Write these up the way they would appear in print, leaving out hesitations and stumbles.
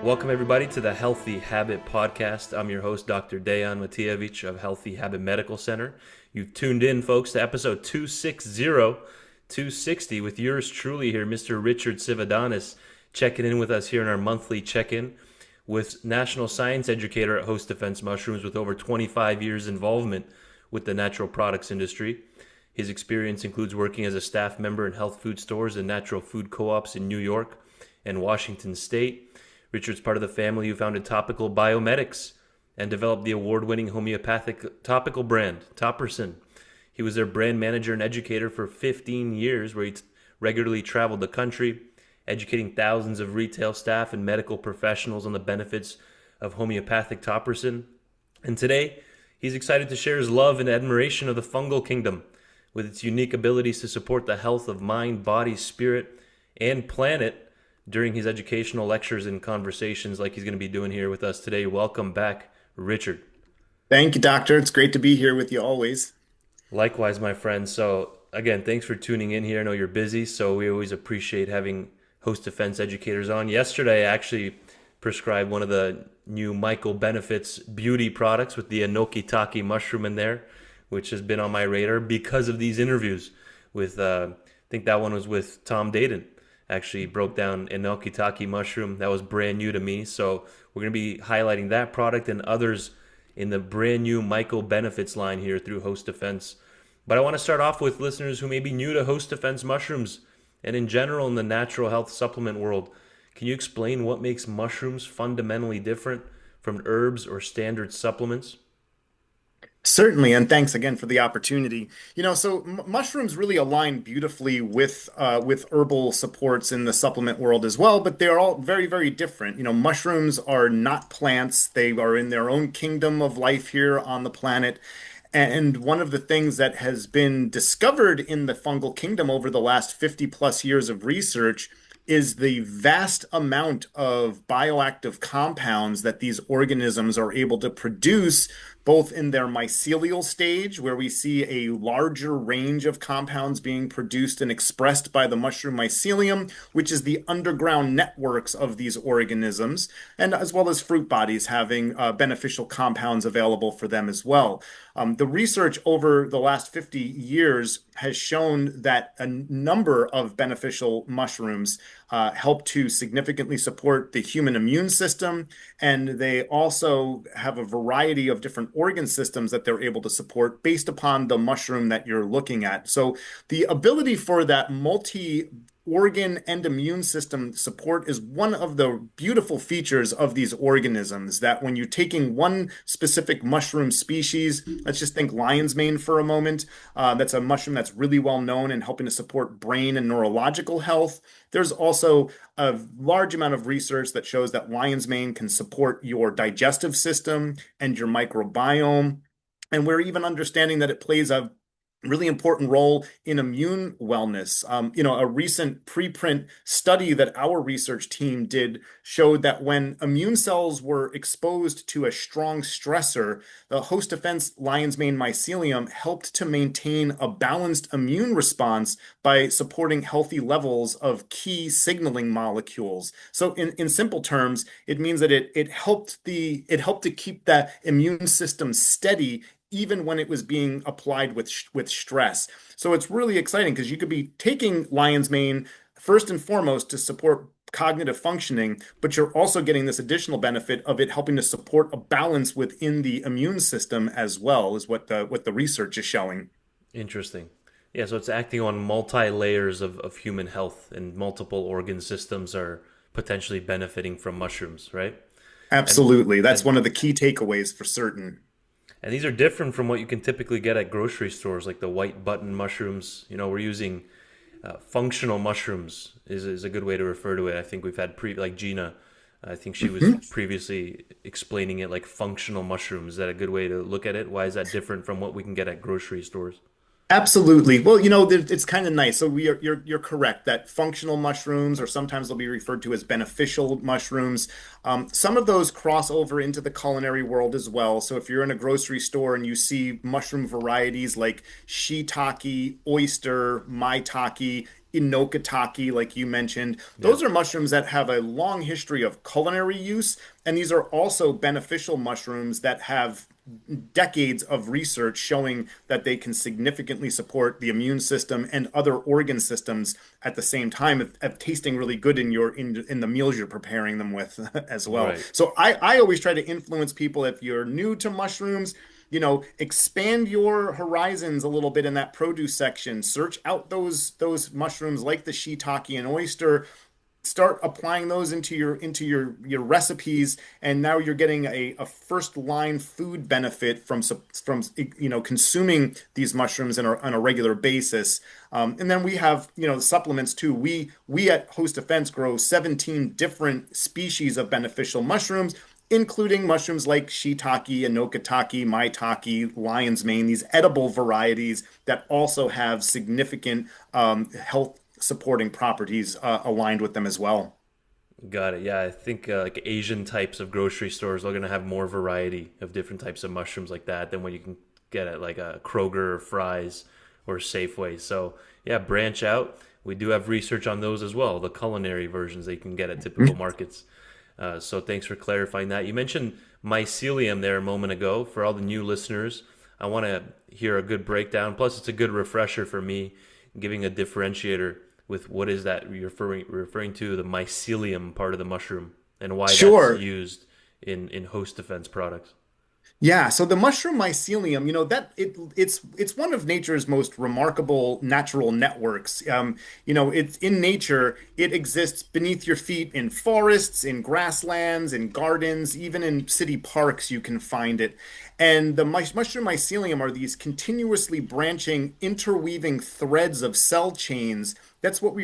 Welcome, everybody, to the Healthy Habit Podcast. I'm your host, Dr. Dejan Matijevich of Healthy Habit Medical Center. You've tuned in, folks, to episode 260 with yours truly here, Mr. Richard Cividanes, checking in with us here in our monthly check-in with National Science Educator at Host Defense Mushrooms with over 25 years involvement with the natural products industry. His experience includes working as a staff member in health food stores and natural food co-ops in New York and Washington State. Richard's part of the family who founded Topical BioMedics and developed the award-winning homeopathic topical brand, Topricin. He was their brand manager and educator for 15 years, where he regularly traveled the country, educating thousands of retail staff and medical professionals on the benefits of homeopathic Topricin. And today, he's excited to share his love and admiration of the fungal kingdom, with its unique abilities to support the health of mind, body, spirit, and planet, during his educational lectures and conversations like he's going to be doing here with us today. Welcome back, Richard. Thank you, Doctor. It's great to be here with you always. Likewise, my friend. So again, thanks for tuning in here. I know you're busy, so we always appreciate having host defense educators on. Yesterday, I actually prescribed one of the new MycoBenefits beauty products with the Enoki mushroom in there, which has been on my radar because of these interviews with, I think that one was with Tom Dayton. Actually broke down Enoki mushroom. That was brand new to me. So we're going to be highlighting that product and others in the brand new MycoBenefits line here through Host Defense. But I want to start off with listeners who may be new to Host Defense mushrooms and in general in the natural health supplement world. Can you explain what makes mushrooms fundamentally different from herbs or standard supplements? Certainly, and thanks again for the opportunity. Mushrooms really align beautifully with herbal supports in the supplement world as well, but they're all very, very different. Mushrooms are not plants. They are in their own kingdom of life here on the planet. And one of the things that has been discovered in the fungal kingdom over the last 50 plus years of research is the vast amount of bioactive compounds that these organisms are able to produce, both in their mycelial stage, where we see a larger range of compounds being produced and expressed by the mushroom mycelium, which is the underground networks of these organisms, and as well as fruit bodies having beneficial compounds available for them as well. The research over the last 50 years has shown that a number of beneficial mushrooms help to significantly support the human immune system, and they also have a variety of different organ systems that they're able to support based upon the mushroom that you're looking at. So the ability for that multi-organ and immune system support is one of the beautiful features of these organisms, that when you're taking one specific mushroom species, let's just think lion's mane for a moment, that's a mushroom that's really well known in helping to support brain and neurological health. There's also a large amount of research that shows that lion's mane can support your digestive system and your microbiome. And we're even understanding that it plays a really important role in immune wellness. A recent preprint study that our research team did showed that when immune cells were exposed to a strong stressor, the host defense lion's mane mycelium helped to maintain a balanced immune response by supporting healthy levels of key signaling molecules. So in simple terms, it means that it helped to keep that immune system steady even when it was being applied with stress. So it's really exciting because you could be taking lion's mane first and foremost to support cognitive functioning, but you're also getting this additional benefit of it helping to support a balance within the immune system as well, is what the research is showing. Interesting. Yeah, so it's acting on multi-layers of human health, and multiple organ systems are potentially benefiting from mushrooms, right? And Absolutely. That's and one of the key takeaways for certain. and these are different from what you can typically get at grocery stores, like the white button mushrooms. We're using functional mushrooms is a good way to refer to it. I think we've had like Gina. I think she was Mhm. previously explaining it like functional mushrooms. Is that a good way to look at it? Why is that different from what we can get at grocery stores? Absolutely. Well, it's kind of nice. So you're correct that functional mushrooms, or sometimes they'll be referred to as beneficial mushrooms, some of those cross over into the culinary world as well. So if you're in a grocery store and you see mushroom varieties like shiitake, oyster, maitake, inokatake, like you mentioned. Yeah. Those are mushrooms that have a long history of culinary use, and these are also beneficial mushrooms that have decades of research showing that they can significantly support the immune system and other organ systems at the same time of tasting really good in the meals you're preparing them with as well. Right. So I always try to influence people if you're new to mushrooms, expand your horizons a little bit in that produce section. Search out those mushrooms like the shiitake and oyster. Start applying those into your recipes, and now you're getting a first line food benefit from consuming these mushrooms on a regular basis. And then we have supplements too. We at Host Defense grow 17 different species of beneficial mushrooms, including mushrooms like shiitake, inokatake, maitake, lion's mane, these edible varieties that also have significant health supporting properties aligned with them as well. Got it. Yeah, I think like Asian types of grocery stores are going to have more variety of different types of mushrooms like that than what you can get at like a Kroger or Fry's or Safeway. So yeah, branch out. We do have research on those as well, the culinary versions that you can get at typical markets. So thanks for clarifying that. You mentioned mycelium there a moment ago. For all the new listeners, I want to hear a good breakdown. Plus, it's a good refresher for me, giving a differentiator with what is that you're referring to, the mycelium part of the mushroom, and why that's Sure. used in host defense products. Yeah, so the mushroom mycelium, it's one of nature's most remarkable natural networks. It's in nature, it exists beneath your feet in forests, in grasslands, in gardens, even in city parks you can find it. And the mushroom mycelium are these continuously branching, interweaving threads of cell chains. That's what we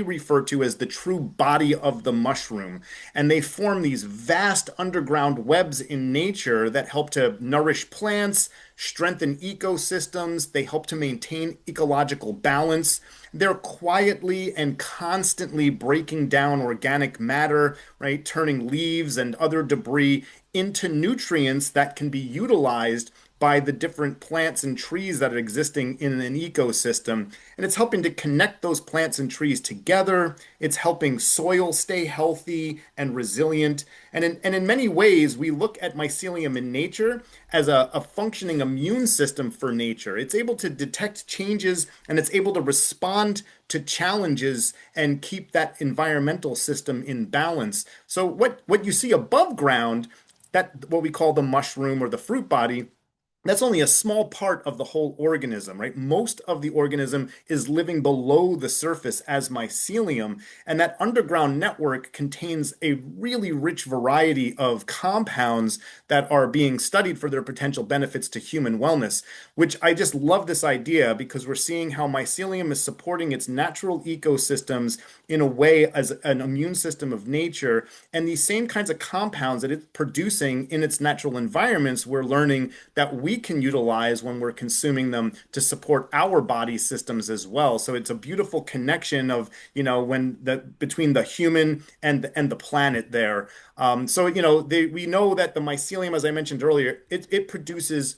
refer to as the true body of the mushroom. And they form these vast underground webs in nature that help to nourish plants, strengthen ecosystems. They help to maintain ecological balance. They're quietly and constantly breaking down organic matter, right? Turning leaves and other debris into nutrients that can be utilized by the different plants and trees that are existing in an ecosystem. And it's helping to connect those plants and trees together. It's helping soil stay healthy and resilient. And in many ways, we look at mycelium in nature as a functioning immune system for nature. It's able to detect changes and it's able to respond to challenges and keep that environmental system in balance. So what you see above ground, that what we call the mushroom or the fruit body, that's only a small part of the whole organism, right? Most of the organism is living below the surface as mycelium, and that underground network contains a really rich variety of compounds that are being studied for their potential benefits to human wellness, which I just love this idea because we're seeing how mycelium is supporting its natural ecosystems in a way as an immune system of nature, and these same kinds of compounds that it's producing in its natural environments, we're learning that we can utilize when we're consuming them to support our body systems as well. So it's a beautiful connection of, when the between the human and the planet there. We know that the mycelium, as I mentioned earlier, it produces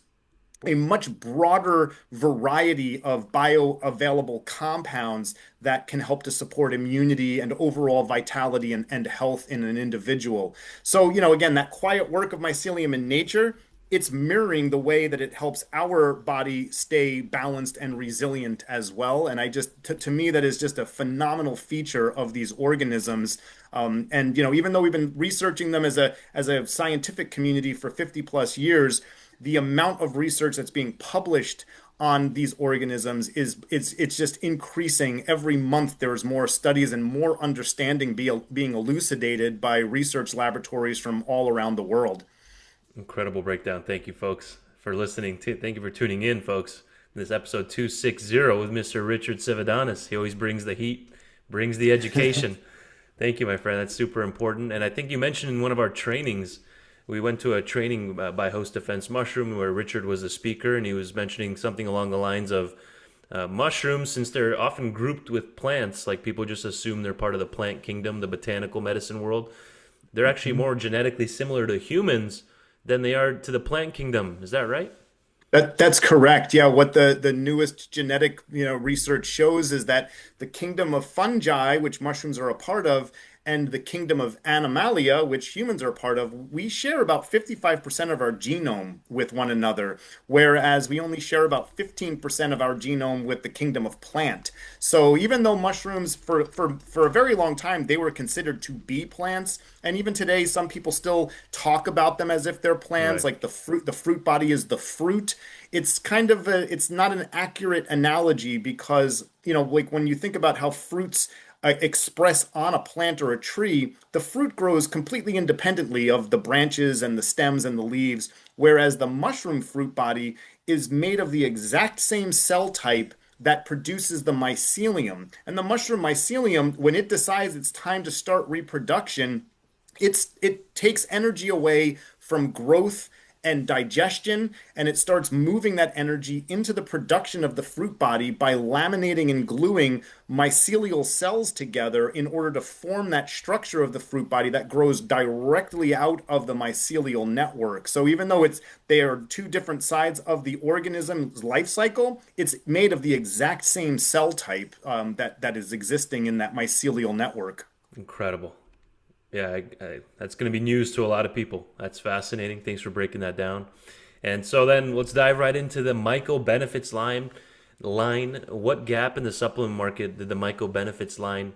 a much broader variety of bioavailable compounds that can help to support immunity and overall vitality and health in an individual. So, again, that quiet work of mycelium in nature, it's mirroring the way that it helps our body stay balanced and resilient as well. And to me, that is just a phenomenal feature of these organisms. And even though we've been researching them as a scientific community for 50 plus years, the amount of research that's being published on these organisms it's just increasing every month. There's more studies and more understanding being elucidated by research laboratories from all around the world. Incredible breakdown. Thank you, folks, for listening. Thank you for tuning in, folks. This episode 260 with Mr. Richard Cividanes. He always brings the heat, brings the education. Thank you, my friend. That's super important. And I think you mentioned in one of our trainings, we went to a training by Host Defense Mushroom where Richard was a speaker, and he was mentioning something along the lines of mushrooms, since they're often grouped with plants, like people just assume they're part of the plant kingdom, the botanical medicine world. They're actually more genetically similar to humans than they are to the plant kingdom. Is that right? That's correct. Yeah, what the newest genetic, research shows is that the kingdom of fungi, which mushrooms are a part of, and the kingdom of animalia, which humans are a part of, we share about 55% of our genome with one another, whereas we only share about 15% of our genome with the kingdom of plant. So even though mushrooms for a very long time they were considered to be plants, and even today some people still talk about them as if they're plants, Right. like the fruit body is the fruit. It's not an accurate analogy because, like when you think about how fruits express on a plant or a tree, the fruit grows completely independently of the branches and the stems and the leaves, whereas the mushroom fruit body is made of the exact same cell type that produces the mycelium. And the mushroom mycelium, when it decides it's time to start reproduction, it takes energy away from growth and digestion, and it starts moving that energy into the production of the fruit body by laminating and gluing mycelial cells together in order to form that structure of the fruit body that grows directly out of the mycelial network. So even though they are two different sides of the organism's life cycle, it's made of the exact same cell type, that is existing in that mycelial network. Incredible. Yeah, that's going to be news to a lot of people. That's fascinating. Thanks for breaking that down. And so then let's dive right into the MycoBenefits line. What gap in the supplement market did the MycoBenefits line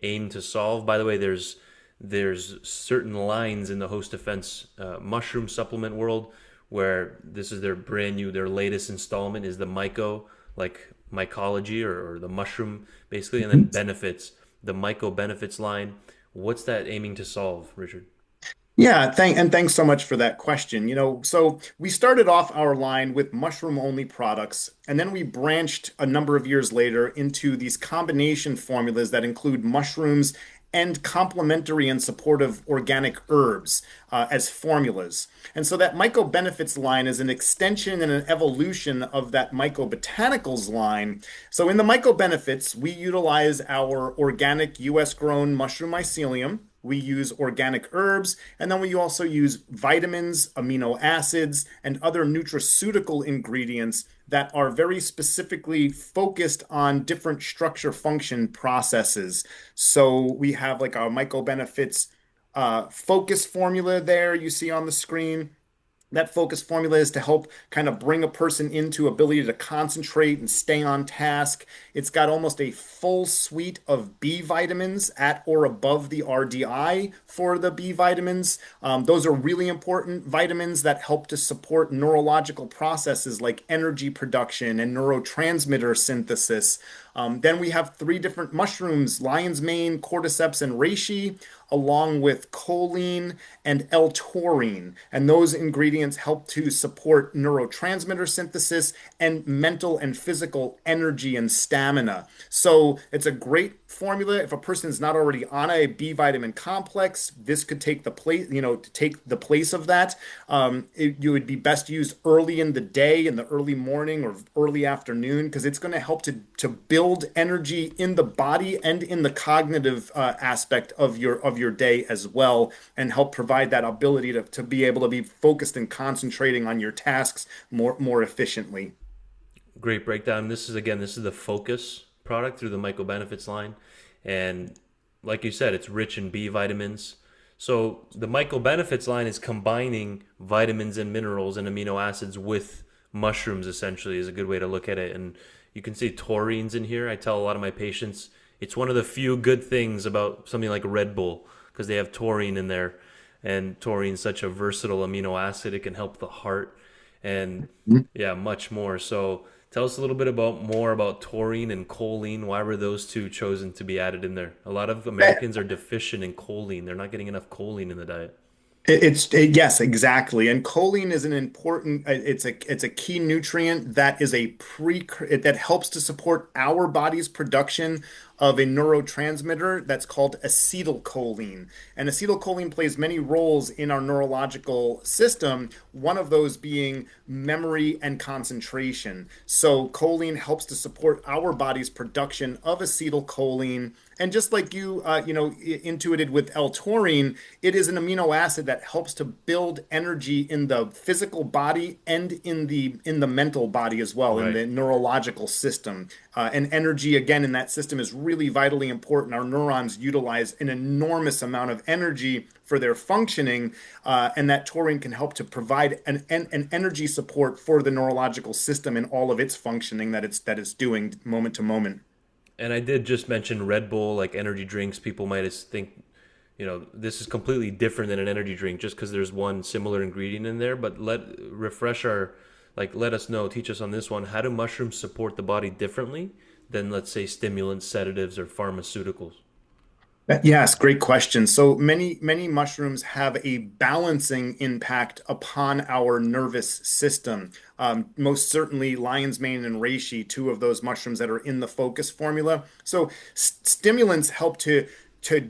aim to solve? By the way, there's certain lines in the host defense mushroom supplement world where this is their latest installment is the myco, like mycology or the mushroom basically, and then benefits, the MycoBenefits line. What's that aiming to solve, Richard? Yeah, thanks so much for that question. So we started off our line with mushroom only products, and then we branched a number of years later into these combination formulas that include mushrooms and complementary and supportive organic herbs as formulas. And so that mycobenefits line is an extension and an evolution of that mycobotanicals line. So in the mycobenefits, we utilize our organic US grown mushroom mycelium. We use organic herbs, and then we also use vitamins, amino acids, and other nutraceutical ingredients that are very specifically focused on different structure function processes. So we have like our mycobenefits focus formula there you see on the screen. That focus formula is to help kind of bring a person into ability to concentrate and stay on task. It's got almost a full suite of B vitamins at or above the RDI for the B vitamins. Those are really important vitamins that help to support neurological processes like energy production and neurotransmitter synthesis. Then we have three different mushrooms, lion's mane, cordyceps, and reishi, along with choline and L-taurine. And those ingredients help to support neurotransmitter synthesis and mental and physical energy and stamina. So it's a great formula. If a person is not already on a B vitamin complex, this could take the place, to take the place of that. You would be best used early in the day, in the early morning or early afternoon, because it's going to help to build energy in the body and in the cognitive aspect of your day as well, and help provide that ability to be able to be focused and concentrating on your tasks more efficiently. Great breakdown. This is the focus product through the MycoBenefits line. And like you said, it's rich in B vitamins. So the MycoBenefits line is combining vitamins and minerals and amino acids with mushrooms, essentially, is a good way to look at it. And you can see taurines in here. I tell a lot of my patients it's one of the few good things about something like Red Bull because they have taurine in there. And taurine is such a versatile amino acid. It can help the heart and yeah, much more. So tell us a little bit more about taurine and choline. Why were those two chosen to be added in there? A lot of Americans are deficient in choline. They're not getting enough choline in the diet. Yes, exactly. And choline is an important, it's a key nutrient that is that helps to support our body's production of a neurotransmitter that's called acetylcholine. And acetylcholine plays many roles in our neurological system, one of those being memory and concentration. So choline helps to support our body's production of acetylcholine. And just like intuited with L-taurine, it is an amino acid that helps to build energy in the physical body and in the mental body as well, in Right. the neurological system. And energy, again, in that system is really vitally important. Our neurons utilize an enormous amount of energy for their functioning, and that taurine can help to provide an energy support for the neurological system in all of its functioning that it's doing moment to moment. And I did just mention Red Bull, like energy drinks. People might just think, this is completely different than an energy drink just because there's one similar ingredient in there. But let us know, teach us on this one. How do mushrooms support the body differently than, let's say, stimulants, sedatives, or pharmaceuticals? Yes, great question. So many mushrooms have a balancing impact upon our nervous system. Most certainly, lion's mane and reishi, two of those mushrooms that are in the focus formula. So stimulants help to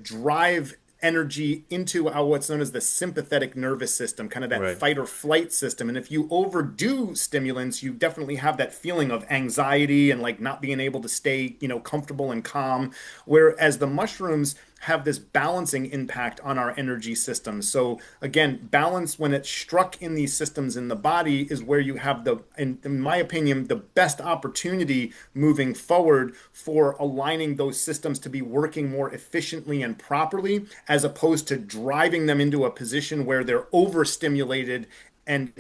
drive energy into our what's known as the sympathetic nervous system, kind of that Right. fight or flight system. And if you overdo stimulants, you definitely have that feeling of anxiety and like not being able to stay, comfortable and calm. Whereas the mushrooms have this balancing impact on our energy system. So again, balance when it's struck in these systems in the body is where you have in my opinion, the best opportunity moving forward for aligning those systems to be working more efficiently and properly, as opposed to driving them into a position where they're overstimulated and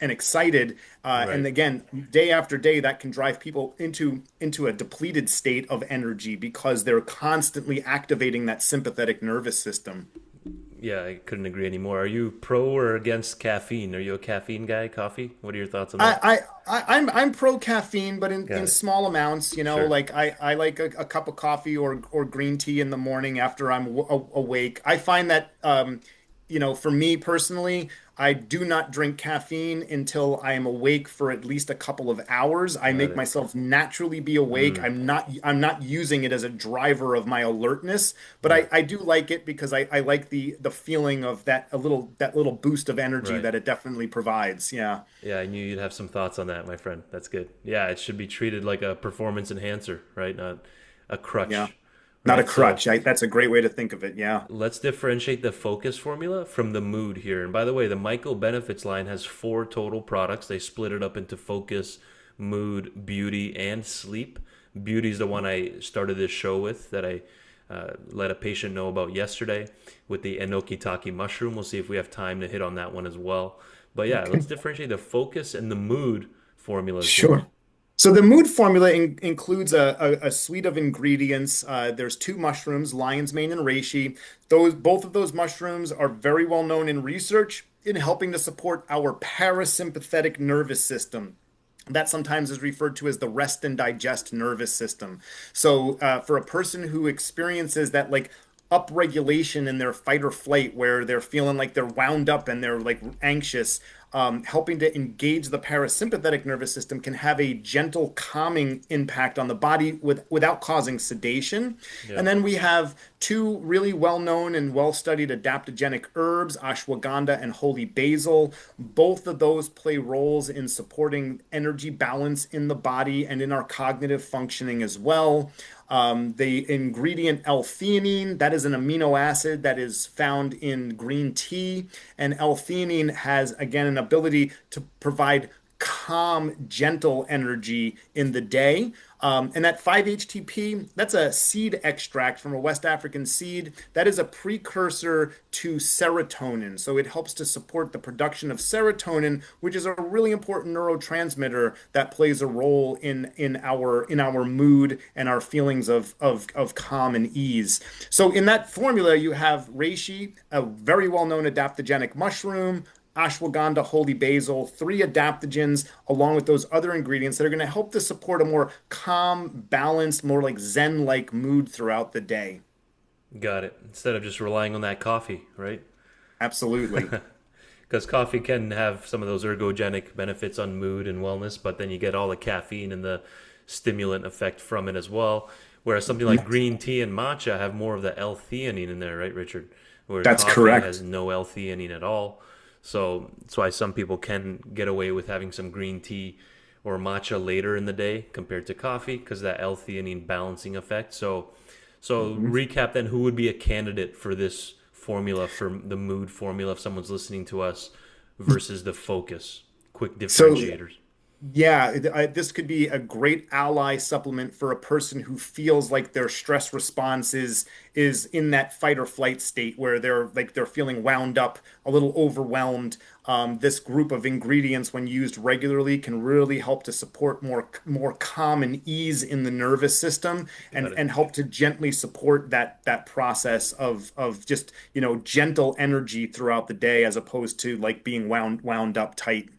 excited. And Right. again, day after day, that can drive people into a depleted state of energy because they're constantly activating that sympathetic nervous system. Yeah, I couldn't agree anymore. Are you pro or against caffeine? Are you a caffeine guy? Coffee? What are your thoughts on that? I'm pro caffeine, but in Got it. small amounts. Sure. Like I like a cup of coffee or green tea in the morning after I'm awake. I find that for me personally, I do not drink caffeine until I am awake for at least a couple of hours. I Got make it. myself naturally be awake. Mm, I'm not using it as a driver of my alertness, but yeah. I do like it because I like the feeling of that little boost of energy Right. that it definitely provides. Yeah. Yeah, I knew you'd have some thoughts on that, my friend. That's good. Yeah, it should be treated like a performance enhancer, right? Not a Yeah. crutch, Not a right? So crutch. That's a great way to think of it. Yeah. let's differentiate the focus formula from the mood here. And by the way, the MycoBenefits line has four total products. They split it up into focus, mood, beauty, and sleep. Beauty is the one I started this show with that I let a patient know about yesterday with the Enokitake mushroom. We'll see if we have time to hit on that one as well. But yeah, let's Okay. differentiate the focus and the mood formulas here. Sure. So the mood formula includes a suite of ingredients. There's two mushrooms, lion's mane and reishi. Both of those mushrooms are very well known in research in helping to support our parasympathetic nervous system. That sometimes is referred to as the rest and digest nervous system. So, for a person who experiences that like upregulation in their fight or flight, where they're feeling like they're wound up and they're like anxious, helping to engage the parasympathetic nervous system can have a gentle calming impact on the body without causing sedation. Yeah. And then we have two really well-known and well-studied adaptogenic herbs, ashwagandha and holy basil. Both of those play roles in supporting energy balance in the body and in our cognitive functioning as well. The ingredient L-theanine, that is an amino acid that is found in green tea. And L-theanine has, again, an ability to provide calm, gentle energy in the day. And that 5-HTP, that's a seed extract from a West African seed. That is a precursor to serotonin. So it helps to support the production of serotonin, which is a really important neurotransmitter that plays a role in our mood and our feelings of calm and ease. So in that formula, you have reishi, a very well-known adaptogenic mushroom, ashwagandha, holy basil, three adaptogens, along with those other ingredients that are going to help to support a more calm, balanced, more like Zen-like mood throughout the day. Got it. Instead of just relying on that coffee, right? Absolutely. Because coffee can have some of those ergogenic benefits on mood and wellness, but then you get all the caffeine and the stimulant effect from it as well. Whereas something like green tea and matcha have more of the L-theanine in there, right, Richard? Where That's coffee has correct. no L-theanine at all. So that's why some people can get away with having some green tea or matcha later in the day compared to coffee because that L-theanine balancing effect. So Mhm. recap then, who would be a candidate for this formula, for the mood formula, if someone's listening to us, versus the focus? Quick So differentiators. yeah, this could be a great ally supplement for a person who feels like their stress response is in that fight or flight state where they're feeling wound up, a little overwhelmed. This group of ingredients, when used regularly, can really help to support more calm and ease in the nervous system, Got it. and help to gently support that process of just, gentle energy throughout the day, as opposed to like being wound up tight.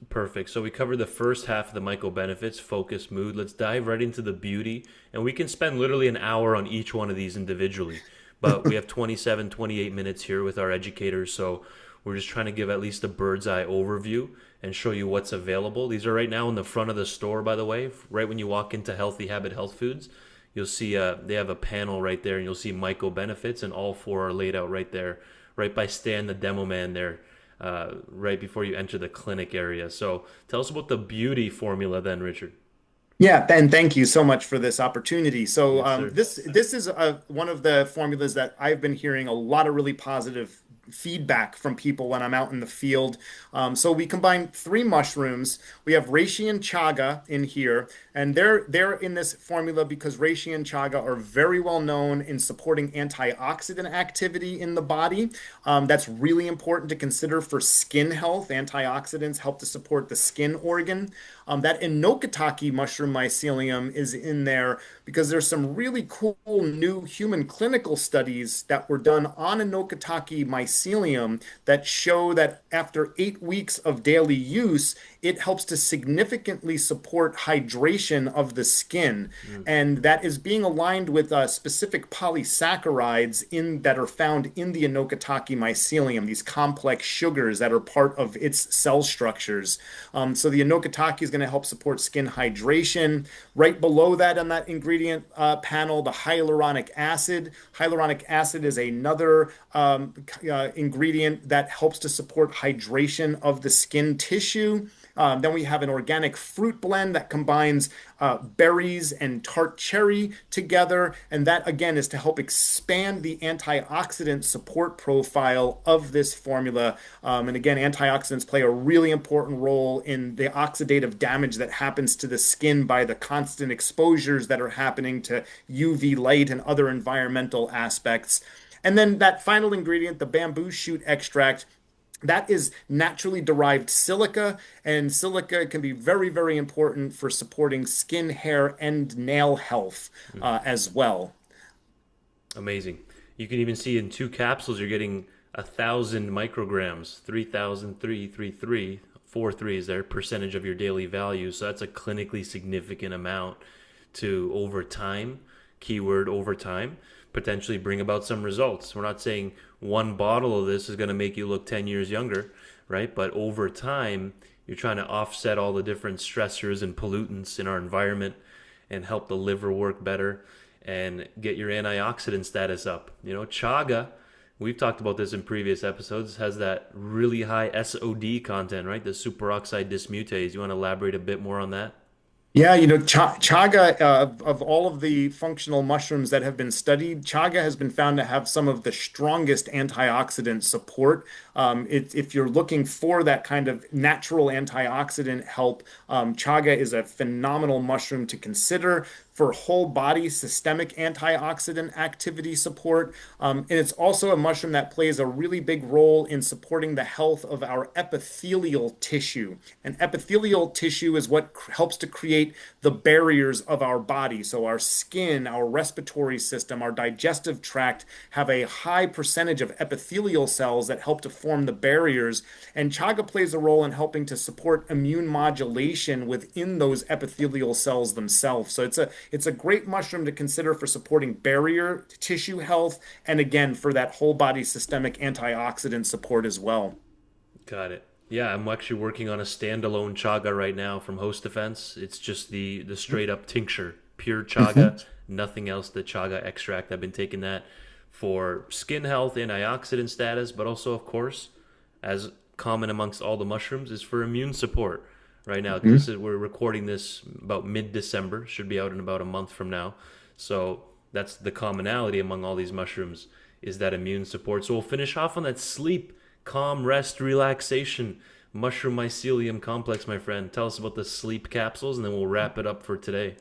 Perfect. So we covered the first half of the MycoBenefits, focus, mood. Let's dive right into the beauty. And we can spend literally an hour on each one of these individually. But we have 27, 28 minutes here with our educators. So we're just trying to give at least a bird's eye overview and show you what's available. These are right now in the front of the store, by the way. Right when you walk into Healthy Habit Health Foods, you'll see they have a panel right there, and you'll see MycoBenefits, and all four are laid out right there, right by Stan, the demo man there, right before you enter the clinic area. So tell us about the beauty formula then, Richard. Yeah, Ben, thank you so much for this opportunity. So Yes, sir. this is one of the formulas that I've been hearing a lot of really positive feedback from people when I'm out in the field. So we combine three mushrooms. We have reishi and chaga in here, and they're in this formula because reishi and chaga are very well known in supporting antioxidant activity in the body. That's really important to consider for skin health. Antioxidants help to support the skin organ. That Inokataki mushroom mycelium is in there because there's some really cool new human clinical studies that were done on Inokataki mycelium that show that after 8 weeks of daily use, it helps to significantly support hydration of the skin. Mm. And that is being aligned with specific polysaccharides that are found in the Inokataki mycelium, these complex sugars that are part of its cell structures. So the Inokataki is going to help support skin hydration. Right below that on that ingredient panel, the hyaluronic acid. Hyaluronic acid is another ingredient that helps to support hydration of the skin tissue. Then we have an organic fruit blend that combines berries and tart cherry together. And that, again, is to help expand the antioxidant support profile of this formula. And again, antioxidants play a really important role in the oxidative damage that happens to the skin by the constant exposures that are happening to UV light and other environmental aspects. And then that final ingredient, the bamboo shoot extract, that is naturally derived silica, and silica can be very, very important for supporting skin, hair, and nail health Mm. as well. Amazing. You can even see in two capsules, you're getting 1,000 micrograms, 3,333, four threes there, percentage of your daily value. So that's a clinically significant amount to over time, keyword over time, potentially bring about some results. We're not saying one bottle of this is going to make you look 10 years younger, right? But over time, you're trying to offset all the different stressors and pollutants in our environment and help the liver work better and get your antioxidant status up. Chaga, we've talked about this in previous episodes, has that really high SOD content, right? The superoxide dismutase. You want to elaborate a bit more on that? Yeah, chaga, of all of the functional mushrooms that have been studied, chaga has been found to have some of the strongest antioxidant support. If you're looking for that kind of natural antioxidant help, chaga is a phenomenal mushroom to consider for whole body systemic antioxidant activity support. And it's also a mushroom that plays a really big role in supporting the health of our epithelial tissue. And epithelial tissue is what helps to create the barriers of our body. So our skin, our respiratory system, our digestive tract have a high percentage of epithelial cells that help to form the barriers. And chaga plays a role in helping to support immune modulation within those epithelial cells themselves. So it's a great mushroom to consider for supporting barrier tissue health, and again for that whole body systemic antioxidant support as well. Got it. Yeah, I'm actually working on a standalone chaga right now from Host Defense. It's just the straight up tincture, pure chaga, Mhm. nothing else. The chaga extract. I've been taking that for skin health, antioxidant status, but also, of course, as common amongst all the mushrooms, is for immune support. Right now, because Mhm. we're recording this about mid-December, should be out in about a month from now. So that's the commonality among all these mushrooms is that immune support. So we'll finish off on that sleep, calm, rest, relaxation, mushroom mycelium complex, my friend. Tell us about the sleep capsules, and then we'll wrap it up for today.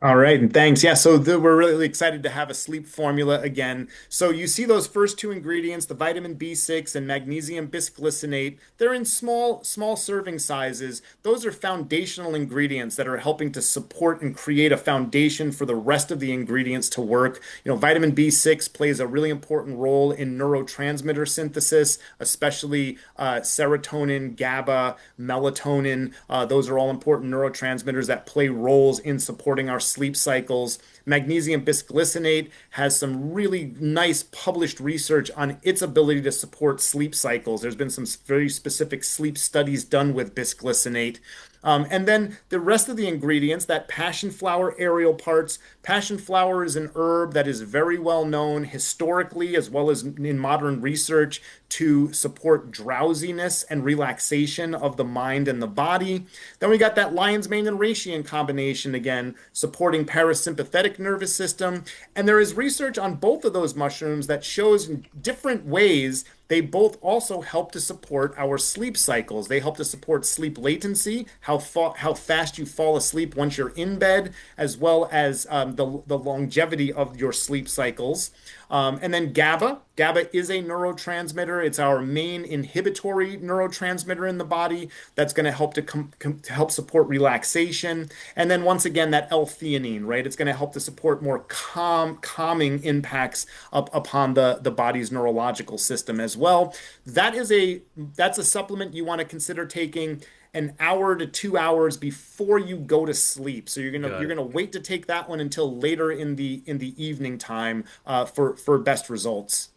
All right, and thanks. Yeah, so we're really excited to have a sleep formula again. So you see those first two ingredients, the vitamin B6 and magnesium bisglycinate. They're in small serving sizes. Those are foundational ingredients that are helping to support and create a foundation for the rest of the ingredients to work. Vitamin B6 plays a really important role in neurotransmitter synthesis, especially serotonin, GABA, melatonin. Those are all important neurotransmitters that play roles in supporting our sleep cycles. Magnesium bisglycinate has some really nice published research on its ability to support sleep cycles. There's been some very specific sleep studies done with bisglycinate. And then the rest of the ingredients, that passion flower aerial parts. Passion flower is an herb that is very well known historically as well as in modern research to support drowsiness and relaxation of the mind and the body. Then we got that lion's mane and reishi combination again, supporting parasympathetic nervous system. And there is research on both of those mushrooms that shows in different ways they both also help to support our sleep cycles. They help to support sleep latency, how fast you fall asleep once you're in bed, as well as the longevity of your sleep cycles. And then GABA. GABA is a neurotransmitter. It's our main inhibitory neurotransmitter in the body that's going to help to help support relaxation. And then once again, that L-theanine, right? It's going to help to support more calming impacts upon the body's neurological system as well. That's a supplement you want to consider taking an hour to 2 hours before you go to sleep. So you're Got it. gonna wait to take that one until later in the evening time for best results.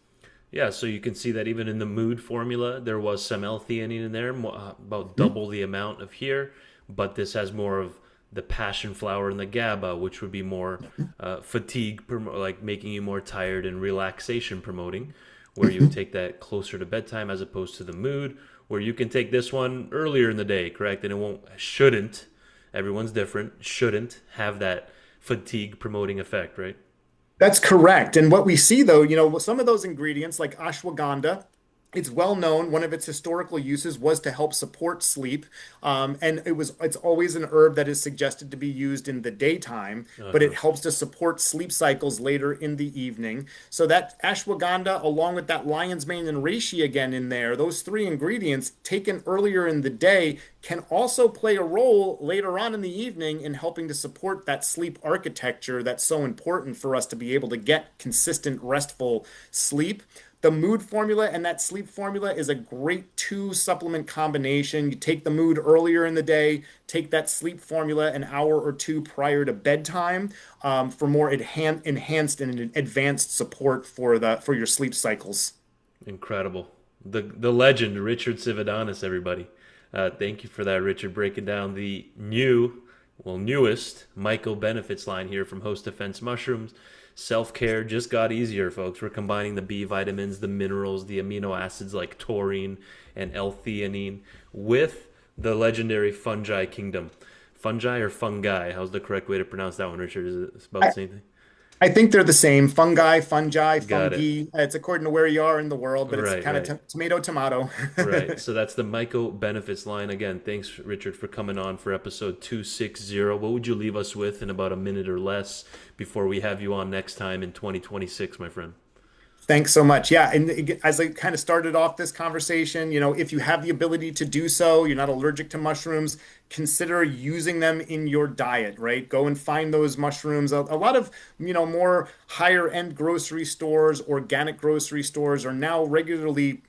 Yeah, so you can see that even in the mood formula, there was some L-theanine in there, about Mhm. double the amount of here, but this has more of the passion flower and the GABA, which would be more fatigue, like making you more tired and relaxation promoting, where you would Mhm. take that closer to bedtime as opposed to the mood, where you can take this one earlier in the day, correct? And it shouldn't, everyone's different, shouldn't have that fatigue promoting effect, right? That's correct. And what we see though, some of those ingredients like ashwagandha, it's well known. One of its historical uses was to help support sleep, and it's always an herb that is suggested to be used in the daytime, but Uh-huh. it helps to support sleep cycles later in the evening. So that ashwagandha, along with that lion's mane and reishi again in there, those three ingredients taken earlier in the day can also play a role later on in the evening in helping to support that sleep architecture that's so important for us to be able to get consistent, restful sleep. The mood formula and that sleep formula is a great two supplement combination. You take the mood earlier in the day, take that sleep formula an hour or two prior to bedtime for more enhanced and advanced support for your sleep cycles. Incredible. The legend, Richard Cividanes, everybody. Thank you for that, Richard, breaking down the newest MycoBenefits line here from Host Defense Mushrooms. Self care just got easier, folks. We're combining the B vitamins, the minerals, the amino acids like taurine and L-theanine with the legendary fungi kingdom. Fungi or fungi? How's the correct way to pronounce that one, Richard? Is it about the I, same thing? I think they're the same. Fungi, Got it. fungi. It's according to where you are in the world, but it's Right, kind of right. tomato, tomato. Right. So that's the MycoBenefits line. Again, thanks, Richard, for coming on for episode 260. What would you leave us with in about a minute or less before we have you on next time in 2026, my friend? Thanks so much. Yeah, and as I kind of started off this conversation, if you have the ability to do so, you're not allergic to mushrooms, consider using them in your diet, right? Go and find those mushrooms. A lot of, more higher end grocery stores, organic grocery stores are now regularly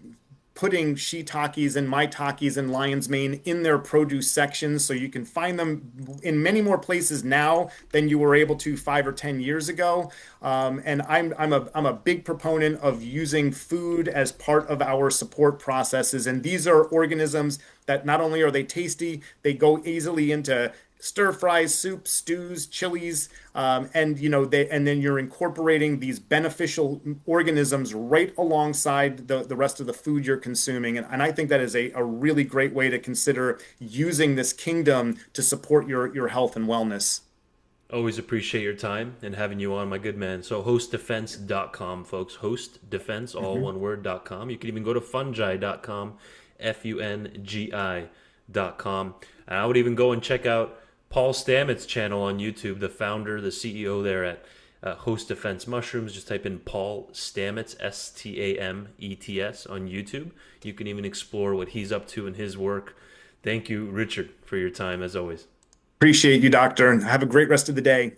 putting shiitakes and maitakes and lion's mane in their produce sections. So you can find them in many more places now than you were able to 5 or 10 years ago. And I'm a big proponent of using food as part of our support processes. And these are organisms that not only are they tasty, they go easily into stir fries, soups, stews, chilies, and and then you're incorporating these beneficial organisms right alongside the rest of the food you're consuming. And I think that is a really great way to consider using this kingdom to support your health and wellness. Always appreciate your time and having you on, my good man. So hostdefense.com, folks. Hostdefense, all Mhm. one word.com. You can even go to fungi.com, fungi.com. And I would even go and check out Paul Stamets' channel on YouTube, the founder, the CEO there at Host Defense Mushrooms. Just type in Paul Stamets, Stamets, on YouTube. You can even explore what he's up to in his work. Thank you, Richard, for your time as always. Appreciate you, doctor, and have a great rest of the day.